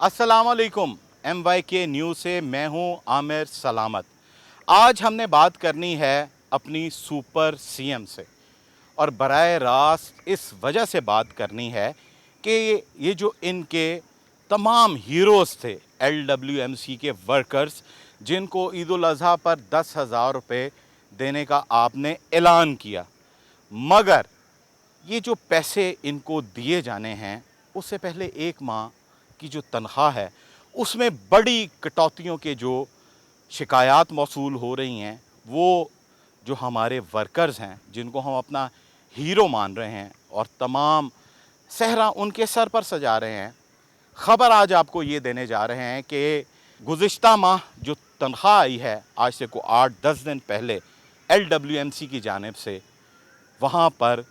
अस्सलामुअलैकुम। MYK news से मैं हूं आमिर सलामत। आज हमने बात करनी है अपनी सुपर सीएम से, और बराह रास्त इस वजह से बात करनी है कि ये जो इनके तमाम हीरोज़ थे, LWMC के वर्कर्स, जिनको ईद उल अज़हा पर 10,000 रुपये देने का आपने ऐलान किया, मगर ये जो पैसे इनको दिए जाने हैं उससे पहले एक माह की जो तनख्वाह है उसमें बड़ी कटौतियों के जो शिकायत मौसूल हो रही हैं, वो जो हमारे वर्कर्स हैं जिनको हम अपना हीरो मान रहे हैं और तमाम सहरा उनके सर पर सजा रहे हैं, ख़बर आज आपको ये देने जा रहे हैं कि गुज़िश्ता माह जो तनख्वाह आई है आज से को 8-10 दिन पहले LWMC की जानिब से, वहाँ पर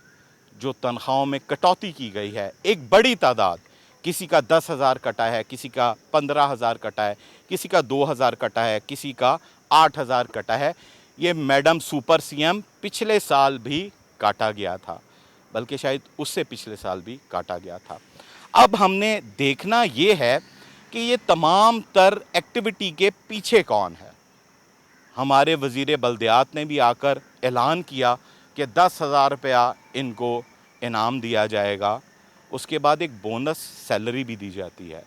जो तनख्वाहों में कटौती की गई है, एक बड़ी तादाद, किसी का 10,000 कटा है, किसी का 15,000 कटा है, किसी का 2,000 कटा है, किसी का 8,000 कटा है। ये मैडम सुपर सीएम पिछले साल भी काटा गया था, बल्कि शायद उससे पिछले साल भी काटा गया था। अब हमने देखना ये है कि ये तमाम तर एक्टिविटी के पीछे कौन है। हमारे वज़ीर बल्दियात ने भी आकर ऐलान किया कि 10,000 रुपया इनको इनाम दिया जाएगा, उसके बाद एक बोनस सैलरी भी दी जाती है।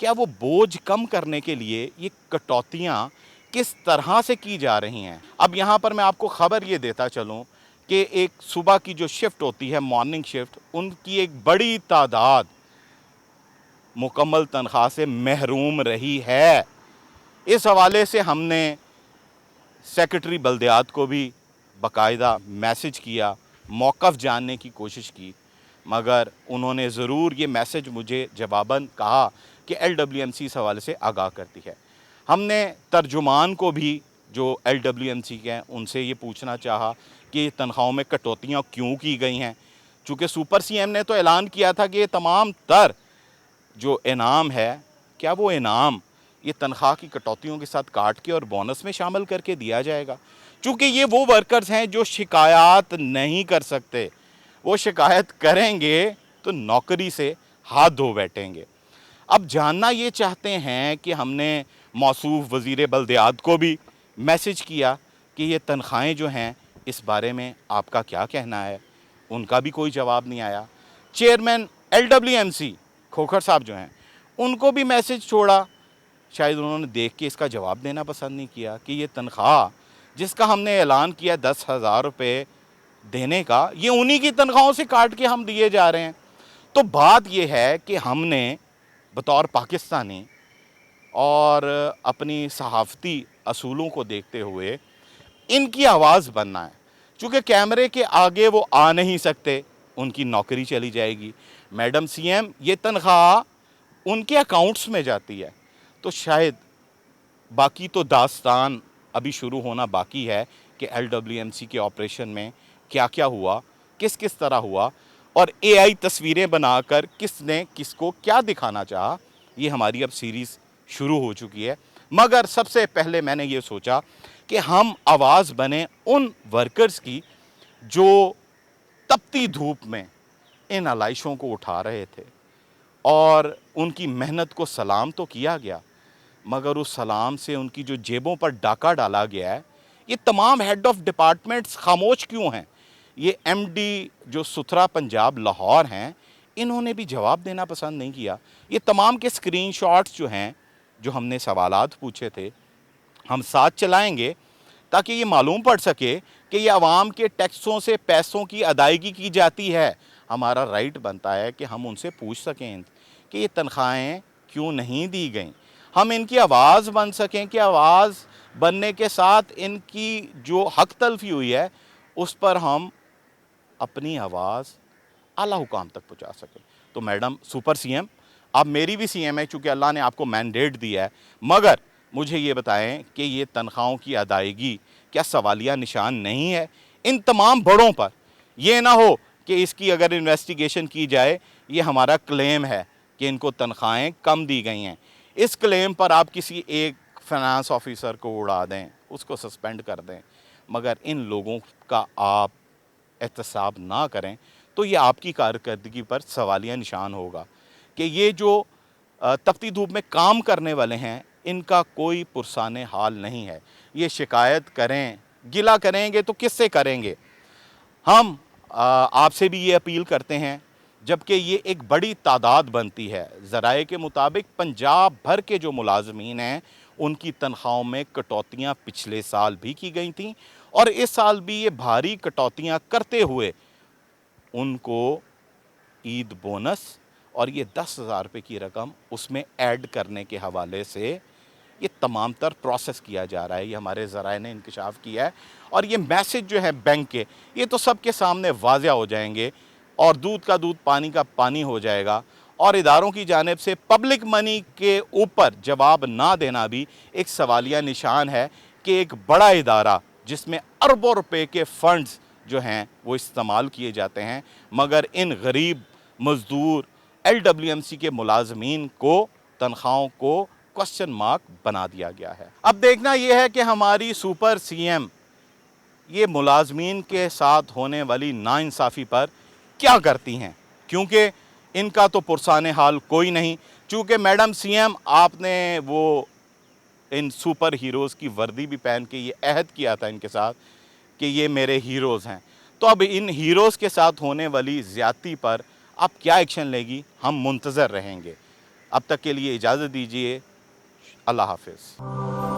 क्या वो बोझ कम करने के लिए ये कटौतियाँ किस तरह से की जा रही हैं? अब यहाँ पर मैं आपको ख़बर ये देता चलूँ कि एक सुबह की जो शिफ्ट होती है, मॉर्निंग शिफ्ट, उनकी एक बड़ी तादाद मुकम्मल तनख्वाह से महरूम रही है। इस हवाले से हमने सेक्रेटरी बल्दियात को भी बाकायदा मैसेज किया, मौक़िफ़ जानने की कोशिश की, मगर उन्होंने ज़रूर ये मैसेज मुझे जवाबन कहा कि LWMC इस हवाले से आगाह करती है। हमने तर्जुमान को भी जो LWMC के हैं उनसे ये पूछना चाहा कि तनख्वाहों में कटौतियाँ क्यों की गई हैं, चूँकि सुपर सीएम ने तो ऐलान किया था कि ये तमाम तर जो इनाम है, क्या वो इनाम ये तनख्वाह की कटौतियों के साथ काट के और बोनस में शामिल करके दिया जाएगा। चूँकि ये वो वर्कर्स हैं जो शिकायत नहीं कर सकते, वो शिकायत करेंगे तो नौकरी से हाथ धो बैठेंगे। अब जानना ये चाहते हैं कि हमने मौसूफ वज़ीर बल्दियात को भी मैसेज किया कि ये तनख्वाहें जो हैं इस बारे में आपका क्या कहना है, उनका भी कोई जवाब नहीं आया। चेयरमैन LWMC खोखर साहब जो हैं उनको भी मैसेज छोड़ा, शायद उन्होंने देख के इसका जवाब देना पसंद नहीं किया कि ये तनख्वाह जिसका हमने ऐलान किया 10,000 रुपये देने का, ये उन्हीं की तनख्वाहों से काट के हम दिए जा रहे हैं। तो बात ये है कि हमने बतौर पाकिस्तानी और अपनी सहाफ़ती असूलों को देखते हुए इनकी आवाज़ बनना है। चूँकि कैमरे के आगे वो आ नहीं सकते, उनकी नौकरी चली जाएगी। मैडम सीएम, ये तनख्वाह उनके अकाउंट्स में जाती है, तो शायद बाकी तो दास्तान अभी शुरू होना बाकी है कि LWMC के ऑपरेशन में क्या क्या हुआ, किस किस तरह हुआ, और AI तस्वीरें बनाकर किसने किसको क्या दिखाना चाहा। ये हमारी अब सीरीज़ शुरू हो चुकी है, मगर सबसे पहले मैंने ये सोचा कि हम आवाज़ बने उन वर्कर्स की जो तपती धूप में इन आलाइशों को उठा रहे थे, और उनकी मेहनत को सलाम तो किया गया, मगर उस सलाम से उनकी जो जेबों पर डाका डाला गया है। ये तमाम हेड ऑफ़ डिपार्टमेंट्स खामोश क्यों हैं? ये MD जो सुथरा पंजाब लाहौर हैं, इन्होंने भी जवाब देना पसंद नहीं किया। ये तमाम के स्क्रीनशॉट्स जो हैं, जो हमने सवालात पूछे थे, हम साथ चलाएंगे ताकि ये मालूम पड़ सके कि ये आवाम के टैक्सों से पैसों की अदायगी की जाती है। हमारा राइट बनता है कि हम उनसे पूछ सकें कि ये तनख्वाहें क्यों नहीं दी गईं, हम इनकी आवाज़ बन सकें कि आवाज़ बनने के साथ इनकी जो हक तलफ़ी हुई है उस पर हम अपनी आवाज़ आला हुकाम तक पहुंचा सकें। तो मैडम सुपर सीएम, आप मेरी भी सीएम है चूँकि अल्लाह ने आपको मैंडेट दिया है, मगर मुझे ये बताएं कि ये तनख्वाहों की अदायगी क्या सवालिया निशान नहीं है इन तमाम बड़ों पर? ये ना हो कि इसकी अगर इन्वेस्टिगेशन की जाए, ये हमारा क्लेम है कि इनको तनख्वाहें कम दी गई हैं, इस क्लेम पर आप किसी एक फाइनेंस ऑफिसर को उड़ा दें, उसको सस्पेंड कर दें, मगर इन लोगों का आप एहतसाब ना करें तो ये आपकी कारकर्दगी पर सवालिया निशान होगा कि ये जो तपती धूप में काम करने वाले हैं, इनका कोई पुरसाने हाल नहीं है। ये शिकायत करें, गिला करेंगे तो किससे करेंगे? हम आपसे भी ये अपील करते हैं, जबकि ये एक बड़ी तादाद बनती है। ज़राए के मुताबिक पंजाब भर के जो मुलाजमीन हैं उनकी तनख्वाहों में कटौतियाँ पिछले साल भी की गई थीं और इस साल भी ये भारी कटौतियाँ करते हुए उनको ईद बोनस और ये 10,000 रुपये की रकम उसमें ऐड करने के हवाले से ये तमाम तर प्रोसेस किया जा रहा है। ये हमारे ज़राए ने इंकशाफ किया है और ये मैसेज जो है बैंक के, ये तो सबके सामने वाज़ेह हो जाएंगे और दूध का दूध पानी का पानी हो जाएगा और इदारों की जानिब से पब्लिक मनी के ऊपर जवाब ना देना भी एक सवालिया निशान है कि एक बड़ा इदारा जिसमें अरबों रुपए के फ़ंड्स जो हैं वो इस्तेमाल किए जाते हैं, मगर इन गरीब मज़दूर LWMC के मुलाजमीन को तनख्वाहों को क्वेश्चन मार्क बना दिया गया है। अब देखना यह है कि हमारी सुपर CM ये मुलाजमीन के साथ होने वाली नाइंसाफ़ी पर क्या करती हैं, क्योंकि इनका तो पुरसाने हाल कोई नहीं। चूँकि मैडम CM आपने वो इन सुपर हीरोज़ की वर्दी भी पहन के ये अहद किया था इनके साथ कि ये मेरे हीरोज़ हैं, तो अब इन हीरोज़ के साथ होने वाली ज़्यादती पर अब क्या एक्शन लेगी, हम मुंतज़र रहेंगे। अब तक के लिए इजाज़त दीजिए। अल्लाह हाफ़िज़।